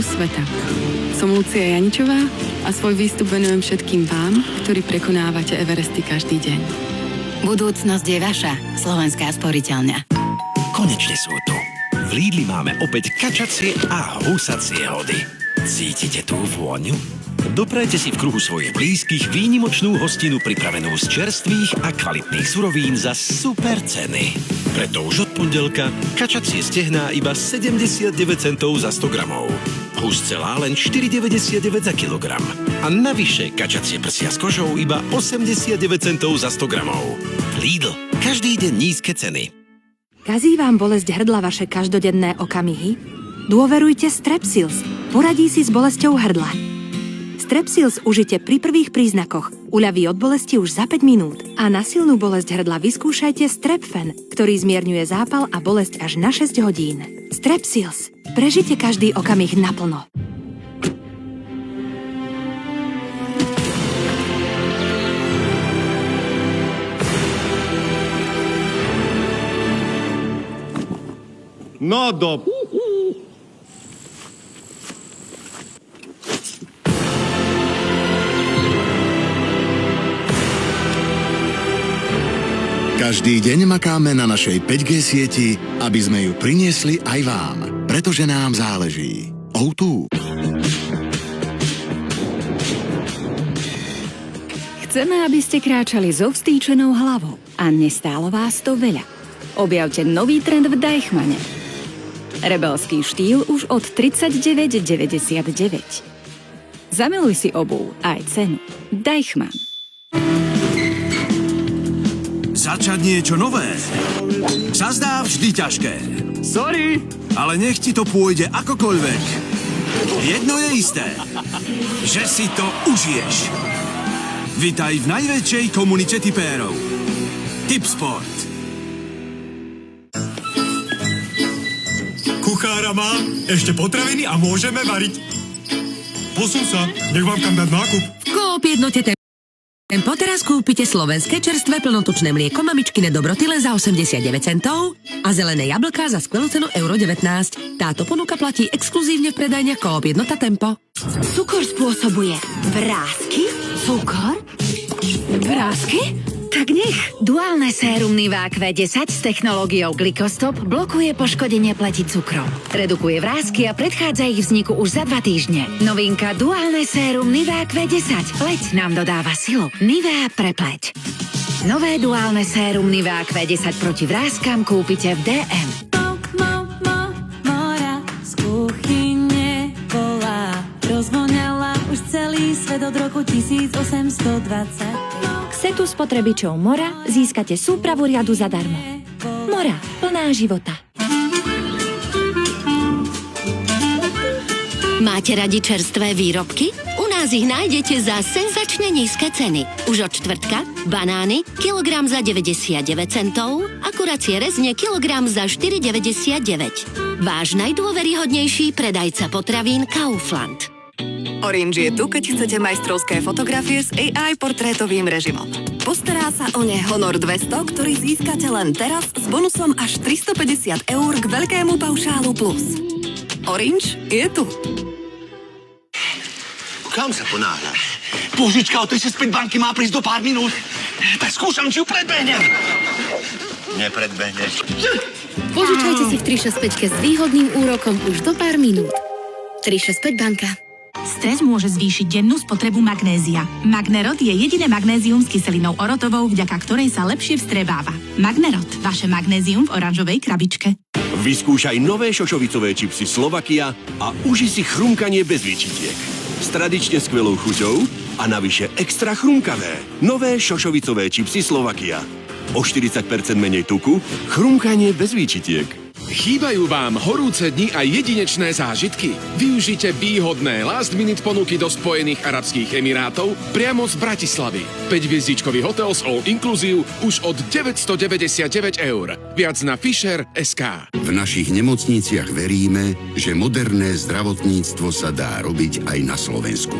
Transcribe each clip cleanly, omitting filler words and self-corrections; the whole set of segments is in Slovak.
sveta. Som Lucia Janičová a svoj výstup venujem všetkým vám, ktorí prekonávate Everesty každý deň. Budúcnosť je vaša, Slovenská sporiteľňa. Konečne sú tu. V Lidli máme opäť kačacie a husacie hody. Cítite tú vôňu? Doprajte si v kruhu svojich blízkych výnimočnú hostinu pripravenú z čerstvých a kvalitných surovín za super ceny. Preto už od pondelka kačacie stehná iba 79 centov za 100 gramov. Hus celá len 4,99 za kilogram. A navyše kačacie prsia s kožou iba 89 centov za 100 gramov. Lidl. Každý deň nízke ceny. Kazí vám bolesť hrdla vaše každodenné okamihy? Dôverujte Strepsils. Poradí si s bolesťou hrdla. Strepsils užite pri prvých príznakoch. Uľaví od bolesti už za 5 minút. A na silnú bolesť hrdla vyskúšajte Strepfen, ktorý zmierňuje zápal a bolesť až na 6 hodín. Strepsils. Prežite každý okamih naplno. No do... Každý deň makáme na našej 5G sieti, aby sme ju priniesli aj vám, pretože nám záleží. O2. Chceme, aby ste kráčali so vstýčenou hlavou a nestálo vás to veľa. Objavte nový trend v Deichmanne. Rebelský štýl už od 39,99. Zamiluj si obuv aj cenu. Deichmann. Začať niečo nové sa zdá vždy ťažké. Sorry! Ale nech ti to pôjde akokoľvek. Jedno je isté, že si to užiješ. Vitaj v najväčšej komunite tipérov. Tipsport. Kuchára mám, ešte potraviny a môžeme variť. Posun sa, nech vám kam dať nákup. V Coop Jednote Tempo teraz kúpite slovenské čerstvé plnotučné mlieko mamičkine dobroty len za 89 centov a zelené jablká za skvelú cenu €19. Táto ponuka platí exkluzívne v predajniach Coop Jednota Tempo. Cukor spôsobuje vrásky? Cukor? Vrásky? Tak nech. Duálne sérum Nivea Q10 s technológiou Glycostop blokuje poškodenie pleti cukrom. Redukuje vrásky a predchádza ich vzniku už za 2 týždne. Novinka Duálne sérum Nivea Q10. Pleť nám dodáva silu. Nivea pre pleť. Nové duálne sérum Nivea Q10 proti vráskam kúpite v DM. Mora z kuchyne bola. Rozvoňala už celý svet od roku 1820. K setu spotrebičov Mora získate súpravu riadu zadarmo. Mora, plná života. Máte radi čerstvé výrobky? U nás ich nájdete za senzačne nízke ceny. Už od štvrtka banány kilogram za 99 centov a kuracie rezne kilogram za 4,99. Váš najdôveryhodnejší predajca potravín Kaufland. Orange je tu, keď chcete majstrovské fotografie s AI portrétovým režimom. Postará sa o ne Honor 200, ktorý získate len teraz s bonusom až 350 € k veľkému paušálu plus. Orange je tu. Kam sa ponáhľaš? Požička od 365 banky má prísť do pár minút. Tak skúšam, či ju predbehnem. Nepredbehneš. Požičajte si v 365 s výhodným úrokom už do pár minút. 365 banka. Stres môže zvýšiť dennú spotrebu magnézia. Magnerot je jediné magnézium s kyselinou orotovou, vďaka ktorej sa lepšie vstrebáva. Magnerot, vaše magnézium v oranžovej krabičke. Vyskúšaj nové šošovicové čipsy Slovakia a uži si chrumkanie bez výčitiek. S tradične skvelou chuťou a navyše extra chrumkavé. Nové šošovicové čipsy Slovakia. O 40% menej tuku, chrumkanie bez výčitiek. Chýbajú vám horúce dni a jedinečné zážitky? Využite výhodné last-minute ponuky do Spojených Arabských Emirátov priamo z Bratislavy. 5-hviezdičkový hotel s all inclusive už od 999 €. Viac na Fisher.sk. V našich nemocniciach veríme, že moderné zdravotníctvo sa dá robiť aj na Slovensku.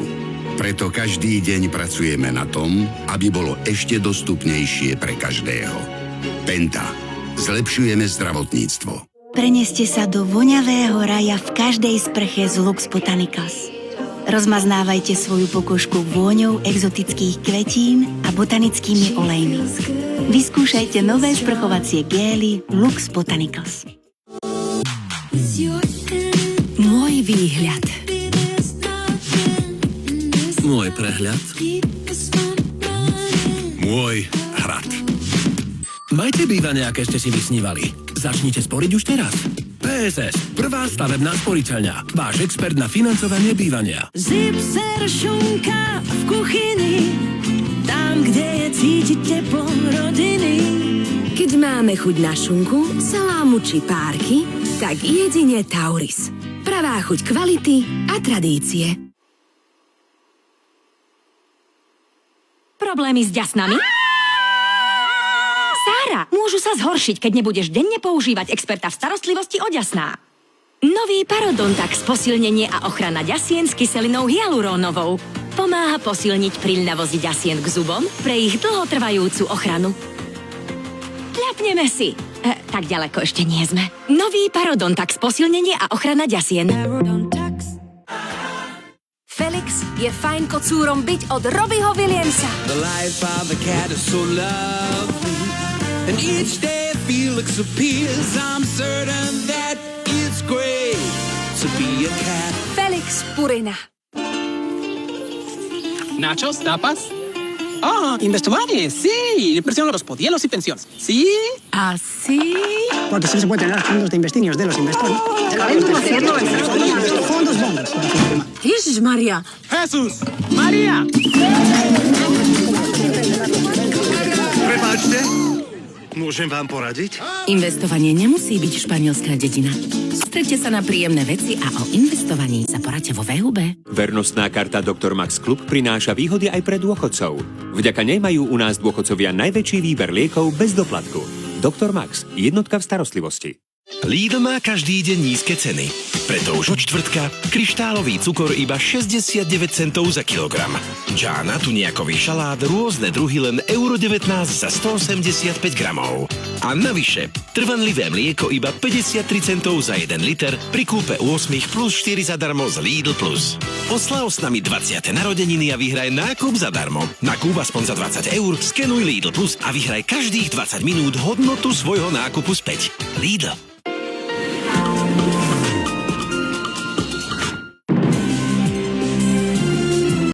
Preto každý deň pracujeme na tom, aby bolo ešte dostupnejšie pre každého. Penta. Zlepšujeme zdravotníctvo. Preneste sa do voňavého raja v každej sprche z Lux Botanicals. Rozmaznávajte svoju pokožku vôňou exotických kvetín a botanickými olejmi. Vyskúšajte nové sprchovacie gély Lux Botanicals. Môj výhľad. Môj prehľad. Môj hrad. Majte bývanie, aké ste si vysnívali. Začnite sporiť už teraz. PSS, prvá stavebná sporiteľňa. Váš expert na financovanie bývania. Zipser šunka v kuchyni, tam, kde je cítiť teplo rodiny. Keď máme chuť na šunku, salámu či párky, tak jedine Tauris. Pravá chuť kvality a tradície. Problémy s ďasnami? Sára, môžu sa zhoršiť, keď nebudeš denne používať experta v starostlivosti o ďasná. Nový Parodontax posilnenie a ochrana ďasien s kyselinou hyalurónovou. Pomáha posilniť príľnavosť ďasien k zubom pre ich dlhotrvajúcu ochranu. Kľapneme si. Tak ďaleko ešte nie sme. Nový Parodontax posilnenie a ochrana ďasien. Felix je fajn kocúrom byť od Robbieho Williamsa. The life of a cat is so lovely, and each day Felix appears. I'm certain that it's great to be a cat. Felix Purina. ¿Nachos? ¿Tapas? Ah, investovanie, sí. Inversión a los podielos y pensiones. ¿Sí? ¿Así? Porque sí se puede tener fondos de investinios de los inversores. Fondos bondos. Ježišmaria. Jesús! Maria! Prepáčte, môžem vám poradiť? Investovanie nemusí byť španielská dedina. Strette sa na príjemné veci a o investovaní sa poradte vo VHB. Vernostná karta Dr. Max Klub prináša výhody aj pre dôchodcov. Vďaka nej majú u nás dôchodcovia najväčší výber liekov bez doplatku. Dr. Max, jednotka v starostlivosti. Lidl má každý deň nízke ceny. Preto už od čtvrtka kryštálový cukor iba 69 centov za kilogram. Džána, tuniakový šalát, rôzne druhy len €1,19 za 185 gramov. A navyše, trvanlivé mlieko iba 53 centov za 1 liter pri kúpe 8 plus 4 zadarmo z Lidl Plus. Oslav s nami 20. narodeniny a vyhraj nákup zadarmo. Nakúp aspoň za 20 eur, skenuj Lidl Plus a vyhraj každých 20 minút hodnotu svojho nákupu späť. Lidl.